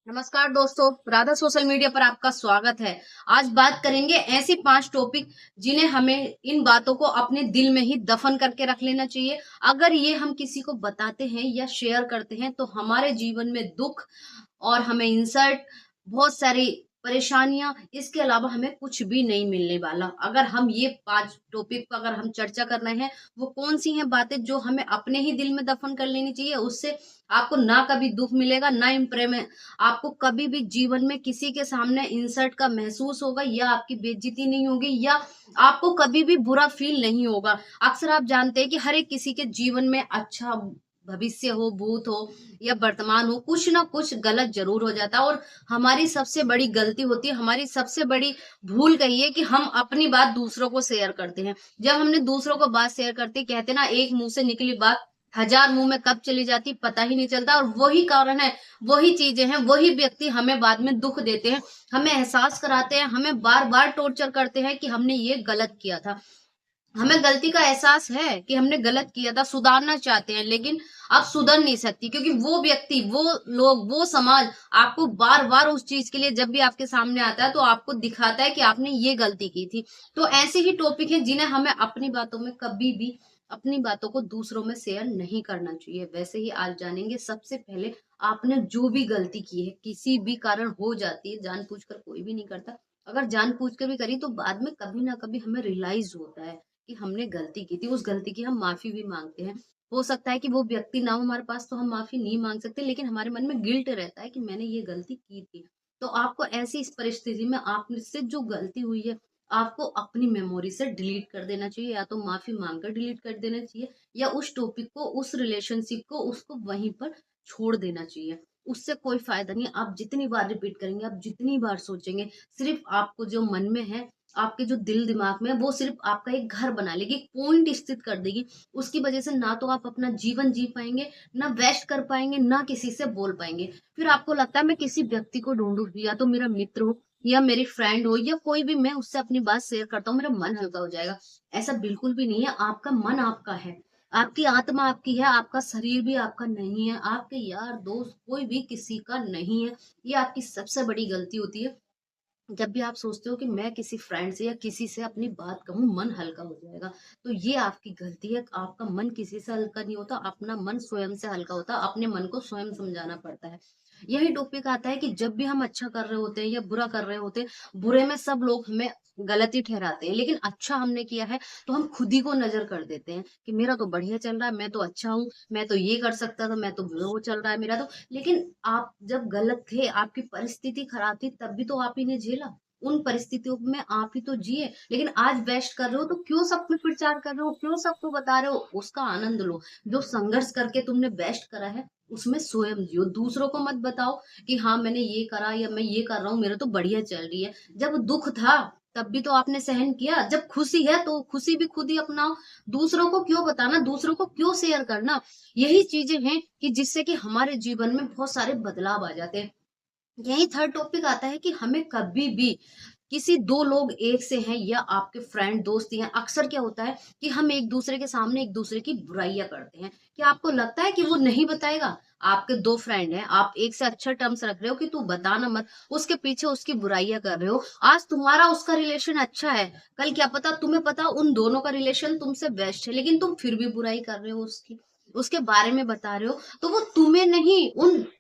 नमस्कार दोस्तों, Radha social media पर आपका स्वागत है। आज बात करेंगे ऐसी 5 टॉपिक जिन्हें हमें इन बातों को अपने दिल में ही दफन करके रख लेना चाहिए। अगर ये हम किसी को बताते हैं या शेयर करते हैं तो हमारे जीवन में दुख और हमें इंसल्ट, बहुत सारी परेशानियाँ, इसके अलावा हमें कुछ भी नहीं मिलने वाला। अगर हम ये 5 टॉपिक पर अगर हम चर्चा कर रहे हैं, वो कौन-सी हैं बातें जो हमें अपने ही दिल में दफन कर लेनी चाहिए। उससे आपको ना कभी दुःख मिलेगा, ना इम्प्रे में आपको कभी भी जीवन में किसी के सामने इंसल्ट का महसूस होगा या आपकी बेइज्जती नहीं होगी या आपको कभी भी बुरा फ़ील नहीं होगा। अक्सर आप जानते हैं कि हर एक किसी के जीवन में अच्छा भविष्य हो, भूत हो या वर्तमान हो, कुछ ना कुछ गलत ज़रूर हो जाता है और हमारी सबसे बड़ी गलती होती है, हमारी सबसे बड़ी भूल कहिए कि हम अपनी बात दूसरों को शेयर करते हैं। जब हमने दूसरों को बात शेयर करते कहते हैं ना, एक मुँह से निकली बात 1000 मुँह में कब चली जाती पता ही नहीं चलता और वही कारण है, वही चीज़ें हैं, वही व्यक्ति हमें बाद में दुःख देते हैं, हमें एहसास कराते हैं, हमें बार-बार टॉर्चर करते हैं कि हमने ये गलत किया था। हमें गलती का एहसास है कि हमने गलत किया था, सुधारना चाहते हैं, लेकिन आप सुधर नहीं सकती क्योंकि वो व्यक्ति, वो लोग, वो समाज आपको बार-बार उस चीज़ के लिए जब भी आपके सामने आता है, तो आपको दिखाता है कि आपने ये गलती की थी। तो ऐसे ही टॉपिक हैं जिन्हें हमें अपनी बातों में कभी भी अपनी बातों को दूसरों में शेयर नहीं करना चाहिए। वैसे ही आज जानेंगे सबसे पहले आपने जो भी गलती की है, किसी भी कारण हो जाती है, जानबूझकर कोई भी नहीं करता। अगर जानबूझ कर भी करी तो बाद में कभी ना कभी हमें रियलाइज़ होता है कि हमने गलती की थी, उस गलती की हम माफ़ी भी माँगते हैं। हो सकता है कि वो व्यक्ति ना हो हमारे पास तो हम माफ़ी नहीं माँग सकते, लेकिन हमारे मन में गिल्ट रहता है कि मैंने ये गलती की थी। तो आपको ऐसी इस परिस्थिति में आपसे जो गलती हुई है, आपको अपनी मेमोरी से डिलीट कर देना चाहिए, या तो माफ़ी माँग कर डिलीट कर देना चाहिए या उस टॉपिक को, उस रिलेशनशिप को, उसको वहीं पर छोड़ देना चाहिए। उससे कोई फ़ायदा नहीं है, आप जितनी बार रिपीट करेंगे, आप जितनी बार सोचेंगे, सिर्फ़ आपको जो मन में है, आपके जो दिल-दिमाग में है, वो सिर्फ़ आपका एक घर बना लेगी, एक पॉइंट स्थित कर देगी। उसकी वजह से ना तो आप अपना जीवन जी पाएँगे, ना वेस्ट कर पाएँगे, ना किसी से बोल पाएँगे। फिर आपको लगता है मैं किसी व्यक्ति को ढूँढूँ, या तो मेरा मित्र हो या मेरी फ्रेंड हो या कोई भी, मैं उससे अपनी बात शेयर करता हूँ, मेरा मन हल्का हो जाएगा। ऐसा बिल्कुल भी नहीं है, आपका मन आपका है, आपकी आत्मा आपकी है, आपका शरीर भी आपका नहीं है, आपके यार, दोस्त कोई भी किसी का नहीं है। ये आपकी सबसे बड़ी गलती होती है। जब भी आप सोचते हो कि मैं किसी फ्रेंड से या किसी से अपनी बात कहूँ, मन हल्का हो जाएगा, तो ये आपकी गलती है। आपका मन किसी से हल्का नहीं होता, अपना मन स्वयं से हल्का होता है, अपने मन को स्वयं समझाना पड़ता है। यही टॉपिक आता है कि जब भी हम अच्छा कर रहे होते हैं या बुरा कर रहे होते हैं, बुरे में सब लोग हमें गलत ही ठहराते हैं, लेकिन अच्छा हमने किया है तो हम खुद ही को नज़र कर देते हैं कि मेरा तो बढ़िया चल रहा है, मैं तो अच्छा हूँ, मैं तो ये कर सकता था, मैं तो वो चल रहा है मेरा तो। लेकिन आप जब गलत थे, आपकी परिस्थिति खराब थी, तब भी तो आप ही ने झेला। उन परिस्थितियों में आप ही तो जिए, लेकिन आज बेस्ट कर रहे हो तो क्यों सब पे प्रचार कर रहे हो, क्यों सबको बता रहे हो? उसका आनंद लो। जो संघर्ष करके तुमने बेस्ट करा है, उसमें स्वयं जियो। दूसरों को मत बताओ कि हाँ, मैंने ये करा या मैं ये कर रहा हूँ, मेरा तो बढ़िया चल रही है। जब दुःख था, तब भी तो आपने सहन किया। जब खुशी है, तो खुशी भी खुद ही अपनाओ। दूसरों को क्यों बताना, दूसरों को क्यों शेयर करना? यही चीज़ें हैं कि जिससे कि हमारे जीवन में बहुत सारे बदलाव आ जाते हैं। यही थर्ड टॉपिक आता है कि हमें कभी भी किसी 2 लोग एक से हैं या आपके फ्रेंड दोस्त हैं, अक्सर क्या होता है कि हम एक-दूसरे के सामने एक-दूसरे की बुराइयाँ करते हैं। क्या आपको लगता है कि वो नहीं बताएगा? आपके 2 फ्रेंड हैं, आप एक से अच्छा टर्म्स रख रहे हो कि तू बताना मत, उसके पीछे उसकी बुराइयाँ कर रहे हो। आज तुम्हारा उसका रिलेशन अच्छा है, कल क्या पता तुम्हें पता उन दोनों का रिलेशन तुमसे बेस्ट है, लेकिन तुम फिर भी बुराई कर रहे हो उसकी, उसके बारे में बता रहे हो, तो वो तुम्हें नहीं,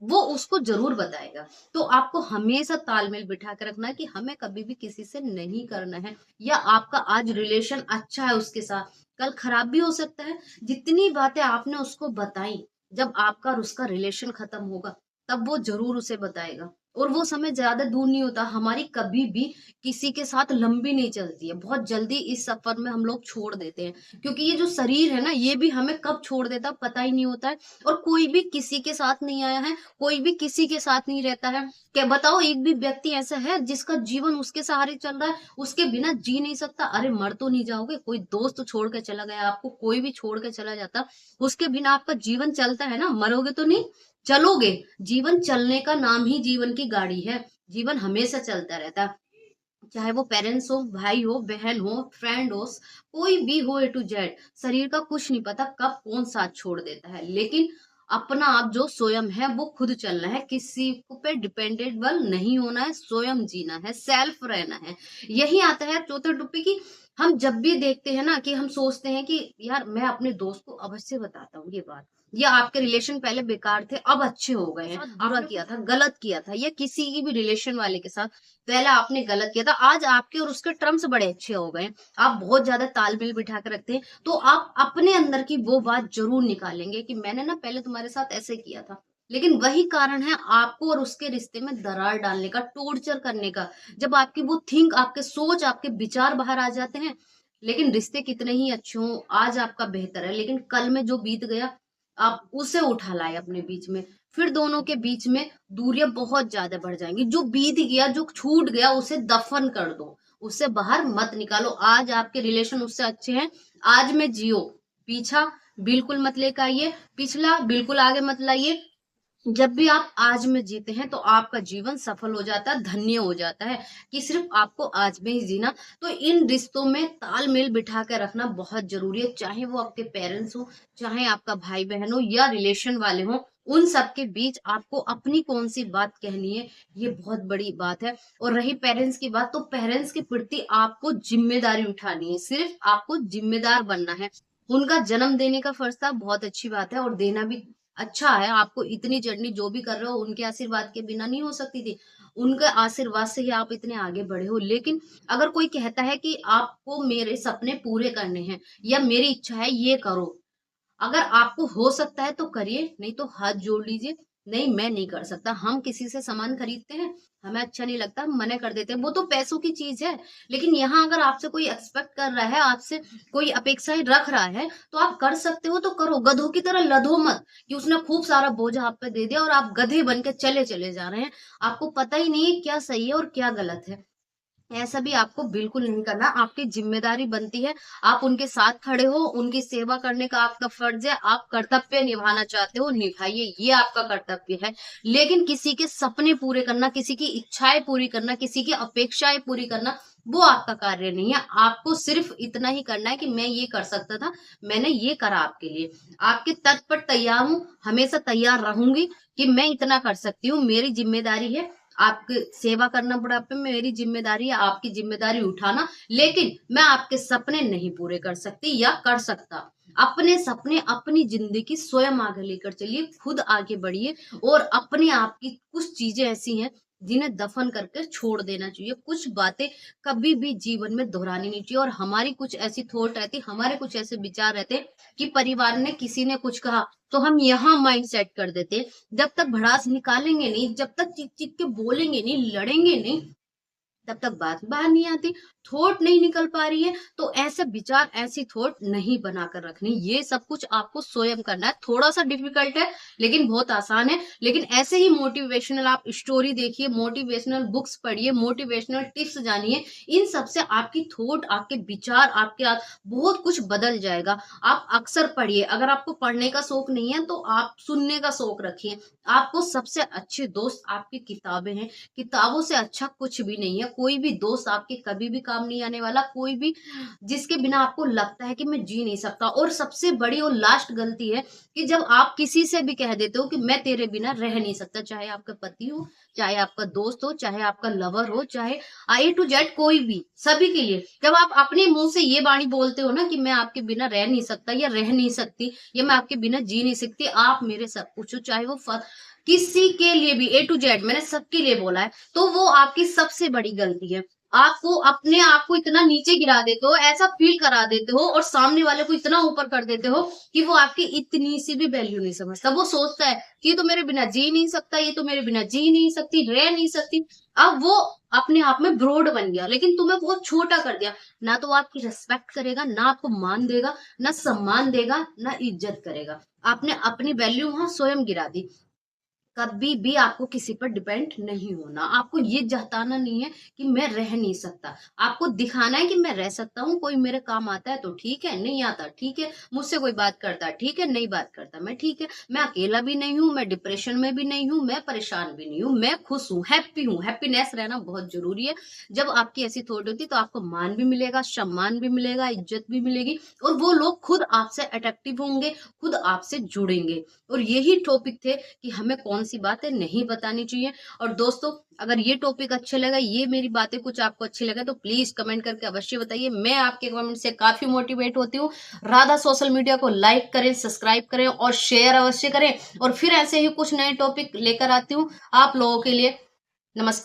वो उसको ज़रूर बताएगा। तो आपको हमेशा तालमेल बिठा के रखना है कि हमें कभी भी किसी से नहीं करना है, या आपका आज रिलेशन अच्छा है उसके साथ, कल खराब भी हो सकता है। जितनी बातें आपने उसको बताई, जब आपका और उसका रिलेशन खत्म होगा, तब वो ज़रूर उसे बताएगा। और वो समय ज़्यादा दूर नहीं होता, हमारी कभी भी किसी के साथ लंबी नहीं चलती है। बहुत जल्दी इस सफ़र में हम लोग छोड़ देते हैं, क्योंकि ये जो शरीर है ना, ये भी हमें कब छोड़ देता पता ही नहीं होता है। और कोई भी किसी के साथ नहीं आया है, कोई भी किसी के साथ नहीं रहता है। क्या बताओ, एक भी व्यक्ति ऐसा है जिसका जीवन उसके सहारे चल रहा है, उसके बिना जी नहीं सकता? अरे मर तो नहीं जाओगे, कोई दोस्त छोड़ के चला गया आपको, कोई भी छोड़ के चला जाता, उसके बिना आपका जीवन चलता है ना, मरोगे तो नहीं? चलोगे। जीवन चलने का नाम ही जीवन की गाड़ी है, जीवन हमेशा चलता रहता है। चाहे वो पेरेंट्स हो, भाई हो, बहन हो, फ्रेंड हो, कोई भी हो, ए टू जेड। शरीर का कुछ नहीं पता कब कौन साथ छोड़ देता है, लेकिन अपना आप जो स्वयं है वो खुद चलना है, किसी पे डिपेंडेबल नहीं होना है, स्वयं जीना है, सेल्फ रहना है। यही आता है चौथे टुप्पी की। हम जब भी देखते हैं ना कि हम सोचते हैं कि यार मैं अपने दोस्त को अवश्य बताता हूँ ये बात, या आपके रिलेशन पहले बेकार थे अब अच्छे हो गए हैं, बुरा किया था, गलत किया था, या किसी की भी रिलेशन वाले के साथ पहले आपने गलत किया था, आज आपके और उसके टर्म्स बड़े अच्छे हो गए हैं, आप बहुत ज्यादा तालमेल बिठा कर रखते हैं, तो आप अपने अंदर की वो बात जरूर निकालेंगे कि मैंने ना पहले तुम्हारे साथ ऐसे किया था। लेकिन वही कारण है आपको और उसके रिश्ते में दरार डालने का, टॉर्चर करने का। जब आपकी वो थिंक, आपके सोच, आपके विचार बाहर आ जाते हैं, लेकिन रिश्ते कितने ही अच्छे हों, आज आपका बेहतर है, लेकिन कल में जो बीत गया आप उसे उठा लाए अपने बीच में, फिर दोनों के बीच में दूरियां बहुत ज्यादा बढ़ जाएंगी। जो बीत गया, जो छूट गया, उसे दफन कर दो, उससे बाहर मत निकालो। आज आपके रिलेशन उससे अच्छे हैं, आज में जियो, पीछा बिल्कुल मत लेकर आइए, पिछला बिल्कुल आगे मत लाइए। जब भी आप आज में जीते हैं तो आपका जीवन सफल हो जाता है, धन्य हो जाता है, कि सिर्फ आपको आज में ही जीना। तो इन रिश्तों में तालमेल बिठा कर रखना बहुत जरूरी है, चाहे वो आपके पेरेंट्स हो, चाहे आपका भाई बहन हो, या रिलेशन वाले हो। उन सब के बीच आपको अपनी कौन सी बात कहनी है, ये बहुत बड़ी बात है। और रही पेरेंट्स की बात, तो पेरेंट्स के प्रति आपको जिम्मेदारी उठानी है, सिर्फ आपको जिम्मेदार बनना है। उनका जन्म देने का फर्ज था, बहुत अच्छी बात है, और देना भी अच्छा है। आपको इतनी जर्नी जो भी कर रहे हो उनके आशीर्वाद के बिना नहीं हो सकती थी, उनके आशीर्वाद से ही आप इतने आगे बढ़े हो। लेकिन अगर कोई कहता है कि आपको मेरे सपने पूरे करने हैं, या मेरी इच्छा है ये करो, अगर आपको हो सकता है तो करिए, नहीं तो हाथ जोड़ लीजिए। नहीं, मैं नहीं कर सकता। हम किसी से सामान खरीदते हैं, हमें अच्छा नहीं लगता, हम मना कर देते हैं, वो तो पैसों की चीज है। लेकिन यहाँ अगर आपसे कोई एक्सपेक्ट कर रहा है, आपसे कोई अपेक्षाएं रख रहा है, तो आप कर सकते हो तो करो। गधों की तरह लदो मत कि उसने खूब सारा बोझ आप पे दे दिया और आप गधे बन के चले चले जा रहे हैं। आपको पता ही नहीं है क्या सही है और क्या गलत है। ऐसा भी आपको बिल्कुल नहीं करना, आपकी जिम्मेदारी बनती है। आप उनके साथ खड़े हो, उनकी सेवा करने का आपका फर्ज है, आप कर्तव्य निभाना चाहते हो, निभाइए, ये आपका कर्तव्य है। लेकिन किसी के सपने पूरे करना, किसी की इच्छाएं पूरी करना, किसी की अपेक्षाएं पूरी करना, वो आपका कार्य नहीं है। आपको सिर्फ इतना ही करना है कि मैं ये कर सकता था, मैंने ये करा आपके लिए, आपके तर्क पर तैयार हूँ, हमेशा तैयार रहूंगी कि मैं इतना कर सकती हूँ, मेरी जिम्मेदारी है आपकी सेवा करना, बुढ़ापे में मेरी जिम्मेदारी है आपकी जिम्मेदारी उठाना। लेकिन मैं आपके सपने नहीं पूरे कर सकती या कर सकता। अपने सपने, अपनी जिंदगी स्वयं आगे लेकर चलिए, खुद आगे बढ़िए। और अपने आप की कुछ चीजें ऐसी हैं जिन्हें दफन करके छोड़ देना चाहिए। कुछ बातें कभी भी जीवन में दोहरानी नहीं चाहिए। और हमारी कुछ ऐसी थॉट रहती, हमारे कुछ ऐसे विचार रहते कि परिवार ने, किसी ने कुछ कहा तो हम यहाँ माइंड सेट कर देते। जब तक भड़ास निकालेंगे नहीं, जब तक चीख चीख के बोलेंगे नहीं, लड़ेंगे नहीं, तब तक बात बाहर नहीं आती। थॉट नहीं निकल पा रही है, तो ऐसे विचार, ऐसी थॉट नहीं बनाकर रखनी। ये सब कुछ आपको स्वयं करना है। थोड़ा सा डिफिकल्ट है लेकिन बहुत आसान है। लेकिन ऐसे ही मोटिवेशनल आप स्टोरी देखिए, मोटिवेशनल बुक्स पढ़िए, मोटिवेशनल टिप्स जानिए। इन सब से आपकी थॉट, आपके विचार, बहुत कुछ बदल जाएगा। आप अक्सर पढ़िए, अगर आपको पढ़ने का शौक नहीं है तो आप सुनने का शौक रखिए। आपको सबसे अच्छे दोस्त आपकी किताबें हैं, किताबों से अच्छा कुछ भी नहीं है। कोई भी दोस्त आपके कभी भी काम नहीं आने वाला, कोई भी जिसके बिना आपको लगता है कि मैं जी नहीं सकता। और सबसे बड़ी और लास्ट गलती है कि जब आप किसी से भी कह देते हो कि मैं तेरे बिना रह नहीं सकता, चाहे आपका पति हो, चाहे आपका दोस्त हो, चाहे आपका लवर हो, चाहे आई टू जेड कोई भी, सभी के लिए जब आप अपने मुंह से ये वाणी बोलते हो ना कि मैं आपके बिना रह नहीं सकता या रह नहीं सकती, या मैं आपके बिना जी नहीं सकती, आप मेरे सब कुछ हो, चाहे वो किसी के लिए भी, ए टू जेड मैंने सबके लिए बोला है, तो वो आपकी सबसे बड़ी गलती है। आपको अपने आप को इतना नीचे गिरा देते हो, ऐसा फील करा देते हो, और सामने वाले को इतना ऊपर कर देते हो कि वो आपकी इतनी सी भी वैल्यू नहीं समझता। वो सोचता है कि ये तो मेरे बिना जी नहीं सकता, ये तो मेरे बिना जी नहीं सकती, रह नहीं सकती। अब वो अपने आप में ब्रॉड बन गया, लेकिन तुम्हें बहुत छोटा कर दिया। ना तो आपकी रिस्पेक्ट करेगा, ना आपको मान देगा, ना सम्मान देगा, ना इज्जत करेगा। आपने अपनी वैल्यू वहां स्वयं गिरा दी। कभी भी आपको किसी पर डिपेंड नहीं होना। आपको ये जताना नहीं है कि मैं रह नहीं सकता। आपको दिखाना है कि मैं रह सकता हूँ, कोई मेरे काम आता है तो ठीक है, नहीं आता ठीक है, मुझसे कोई बात करता है ठीक है, नहीं बात करता मैं ठीक है। मैं अकेला भी नहीं हूँ, मैं डिप्रेशन में भी नहीं हूँ, मैं परेशान भी नहीं हूँ, मैं खुश हूँ, हैप्पी हूँ। हैप्पीनेस रहना बहुत ज़रूरी है। जब आपकी ऐसी थॉट होती है तो आपको मान भी मिलेगा, सम्मान भी मिलेगा, इज़्ज़त भी मिलेगी और वो लोग खुद आपसे अट्रैक्टिव होंगे, खुद आपसे जुड़ेंगे। और यही टॉपिक थे कि हमें कौन-सी बातें नहीं बतानी चाहिए। और दोस्तों, अगर ये टॉपिक अच्छा लगा, ये मेरी बातें कुछ आपको अच्छी लगे तो प्लीज़ कमेंट करके अवश्य बताइए। मैं आपके कमेंट से काफ़ी मोटिवेट होती हूँ। राधा सोशल मीडिया को लाइक करें, सब्सक्राइब करें और शेयर अवश्य करें और फिर ऐसे ही कुछ नए टॉपिक लेकर आती हूँ आप लोगों के लिए। नमस्कार।